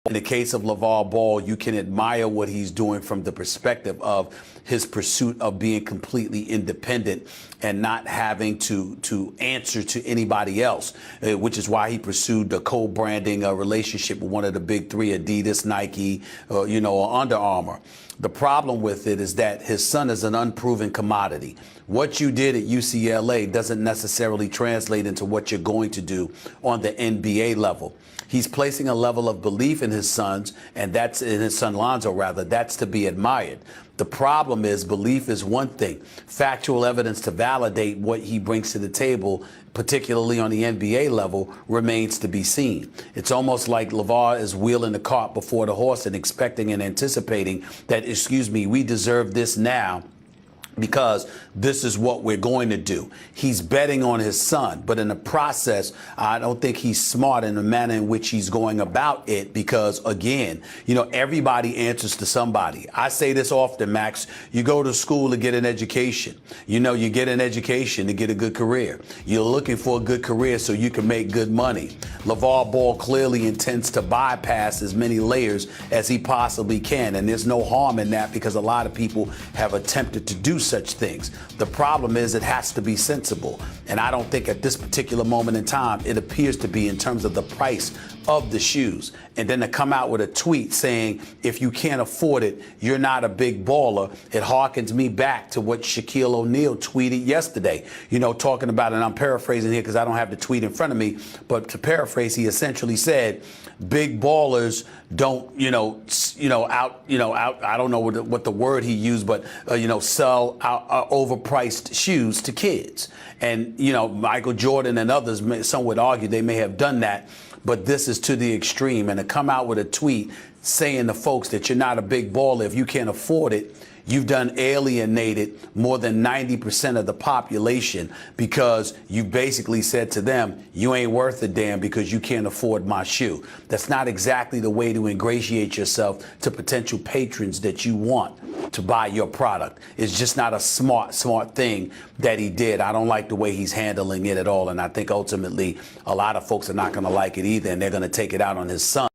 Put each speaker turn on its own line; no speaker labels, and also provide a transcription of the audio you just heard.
In the case of Lavar Ball, you can admire what he's doing from the perspective of his pursuit of being completely independent and not having to answer to anybody else, which is why he pursued the co-branding relationship with one of the big three, Adidas, Nike, or Under Armour. The problem with it is that his son is an unproven commodity. What you did at UCLA doesn't necessarily translate into what you're going to do on the NBA level. He's placing a level of belief in his sons, and that's in his son Lonzo, rather. That's to be admired. The problem is belief is one thing. Factual evidence to validate what he brings to the table, particularly on the NBA level, remains to be seen. It's almost like Lavar is wheeling the cart before the horse and expecting and anticipating that, we deserve this now, because this is what we're going to do. He's betting on his son, but in the process, I don't think he's smart in the manner in which he's going about it, because again, everybody answers to somebody. I say this often, Max. You go to school to get an education. You get an education to get a good career. You're looking for a good career so you can make good money. Lavar Ball clearly intends to bypass as many layers as he possibly can, and there's no harm in that, because a lot of people have attempted to do such things. The problem is it has to be sensible, and I don't think at this particular moment in time it appears to be, in terms of the price of the shoes. And then to come out with a tweet saying, if you can't afford it, you're not a big baller, it harkens me back to what Shaquille O'Neal tweeted yesterday, talking about, and I'm paraphrasing here because I don't have the tweet in front of me, but to paraphrase, he essentially said, big ballers don't, I don't know what the word he used, but, sell overpriced shoes to kids. And, Michael Jordan and others, some would argue they may have done that, but this is to the extreme. And to come out with a tweet saying to folks that you're not a big baller if you can't afford it, you've done alienated more than 90% of the population, because you basically said to them, you ain't worth a damn because you can't afford my shoe. That's not exactly the way to ingratiate yourself to potential patrons that you want to buy your product. It's just not a smart thing that he did. I don't like the way he's handling it at all, and I think ultimately a lot of folks are not going to like it either, and they're going to take it out on his son.